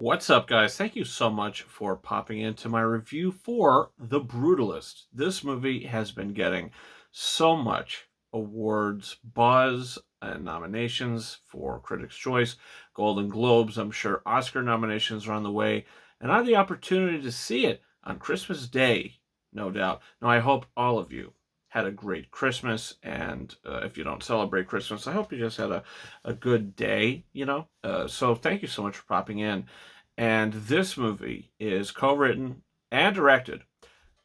What's up, guys? Thank you so much for popping into my review for The Brutalist. This movie has been getting so much awards buzz and nominations for Critics' Choice, Golden Globes. I'm sure Oscar nominations are on the way, and I had the opportunity to see it on Christmas Day, no doubt. Now, I hope all of you had a great Christmas, and if you don't celebrate Christmas, I hope you just had a good day. So thank you so much for popping in. And this movie is co-written and directed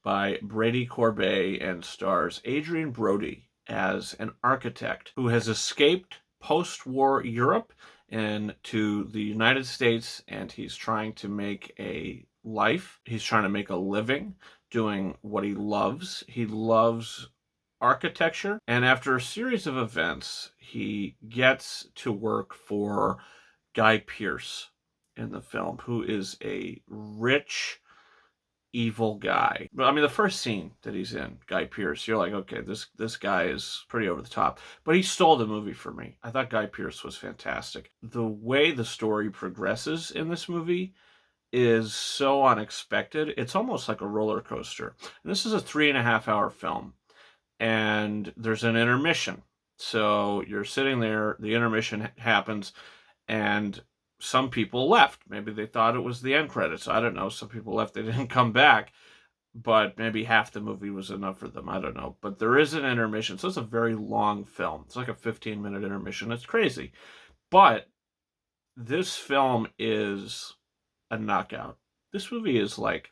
by Brady Corbet and stars Adrien Brody as an architect who has escaped post-war Europe into the United States, and he's trying to make a life. He's trying to make a living doing what he loves. He loves architecture, and after a series of events, he gets to work for Guy Pearce in the film, who is a rich, evil guy. But I mean, the first scene that he's in, Guy Pearce, you're like, okay, this guy is pretty over the top. But he stole the movie for me. I thought Guy Pearce was fantastic. The way the story progresses in this movie is so unexpected. It's almost like a roller coaster. And this is a 3.5 hour film, and there's an intermission. So you're sitting there, the intermission happens, and some people left. Maybe they thought it was the end credits. I don't know. Some people left. They didn't come back, but maybe half the movie was enough for them. I don't know. But there is an intermission. So it's a very long film. It's like a 15-minute intermission. It's crazy. But this film is a knockout. This movie is like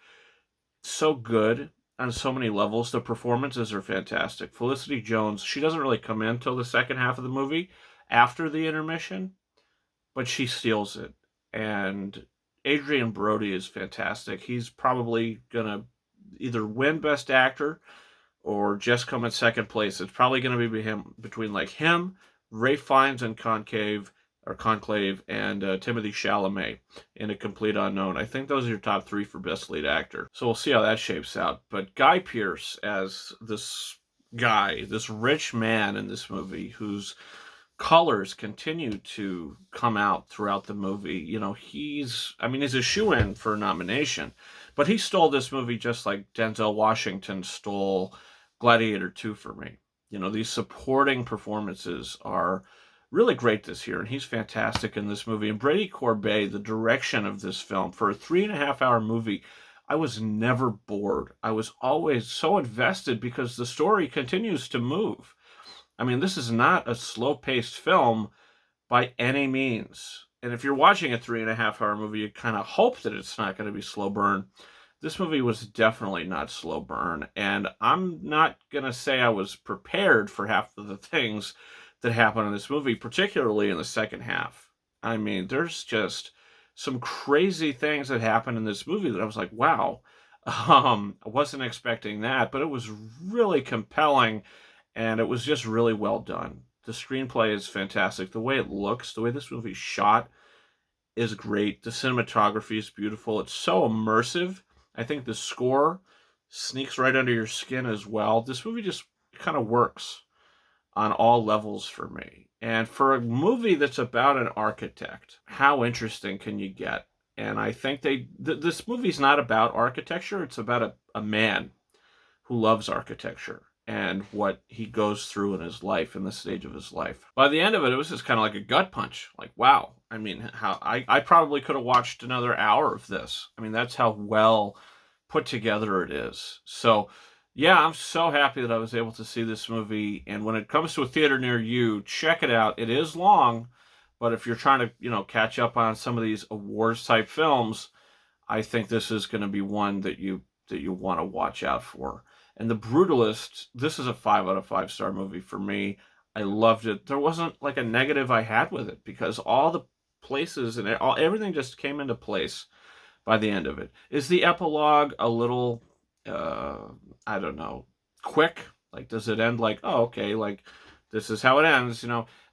so good on so many levels. The performances are fantastic. Felicity Jones, she doesn't really come in till the second half of the movie after the intermission, but she steals it. And Adrien Brody is fantastic. He's probably gonna either win Best Actor or just come in second place. It's probably gonna be him, between like him, Ray Fiennes in Conclave, and Timothy Chalamet in A Complete Unknown. I think those are your top three for Best Lead Actor. So we'll see how that shapes out. But Guy Pearce as this guy, this rich man in this movie whose colors continue to come out throughout the movie. He's a shoo-in for a nomination, but he stole this movie just like Denzel Washington stole Gladiator 2 for me. These supporting performances are really great this year, and he's fantastic in this movie. And Brady Corbet, the direction of this film, for a 3.5 hour movie, I was never bored. I was always so invested because the story continues to move. I mean, this is not a slow-paced film by any means. And if you're watching a 3.5 hour movie, you kind of hope that it's not going to be slow burn. This movie was definitely not slow burn. And I'm not going to say I was prepared for half of the things that happen in this movie, particularly in the second half. I mean, there's just some crazy things that happen in this movie that I was like, wow, I wasn't expecting that, but it was really compelling, and it was just really well done. The screenplay is fantastic. The way it looks, the way this movie's shot is great. The cinematography is beautiful. It's so immersive. I think the score sneaks right under your skin as well. This movie just kind of works on all levels for me. And for a movie that's about an architect, how interesting can you get? And I think this movie's not about architecture. It's about a man who loves architecture and what he goes through in his life, in the stage of his life. By the end of it was just kind of like a gut punch. Like, wow. I mean, how I probably could have watched another hour of this. I mean, that's how well put together it is. So, yeah, I'm so happy that I was able to see this movie. And when it comes to a theater near you, check it out. It is long, but if you're trying to, catch up on some of these awards type films, I think this is going to be one that you want to watch out for. And The Brutalist, this is a 5 out of 5 star movie for me. I loved it. There wasn't like a negative I had with it because all the places and everything just came into place by the end of it. Is the epilogue a little, I don't know, quick? Like, does it end like, oh, okay, like this is how it ends,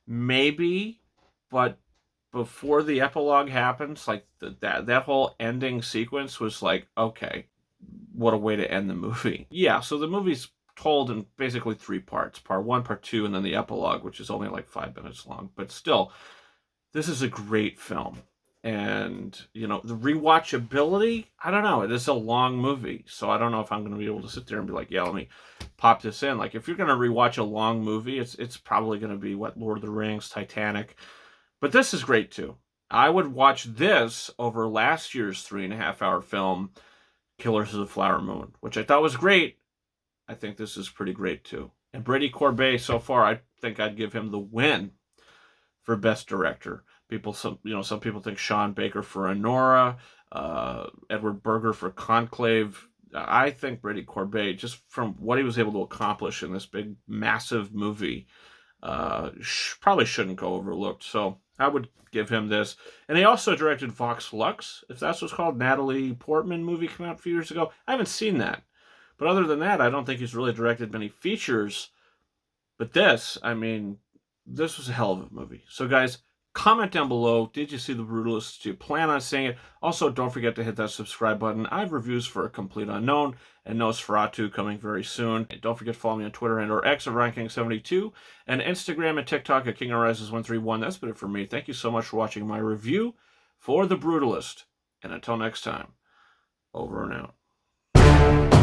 maybe, but before the epilogue happens, like that whole ending sequence was like, okay, what a way to end the movie. Yeah, so the movie's told in basically 3 parts. Part 1, part 2, and then the epilogue, which is only like 5 minutes long. But still, this is a great film. And, you know, the rewatchability, I don't know. It is a long movie, so I don't know if I'm going to be able to sit there and be like, yeah, let me pop this in. Like, if you're going to rewatch a long movie, it's probably going to be, what, Lord of the Rings, Titanic. But this is great, too. I would watch this over last year's 3.5 hour film, Killers of the Flower Moon, which I thought was great. I think this is pretty great, too. And Brady Corbet, so far, I think I'd give him the win for Best Director. Some people think Sean Baker for Anora, Edward Berger for Conclave. I think Brady Corbet, just from what he was able to accomplish in this big, massive movie, probably shouldn't go overlooked. So I would give him this. And he also directed Vox Lux, if that's what's called. Natalie Portman movie came out a few years ago. I haven't seen that. But other than that, I don't think he's really directed many features. But this, I mean, this was a hell of a movie. So, guys, comment down below. Did you see The Brutalist? Do you plan on seeing it? Also, don't forget to hit that subscribe button. I have reviews for A Complete Unknown and Nosferatu coming very soon. And don't forget to follow me on Twitter and or X at RyanKing72 and Instagram and TikTok at KingOfRises131. That's been it for me. Thank you so much for watching my review for The Brutalist. And until next time, over and out.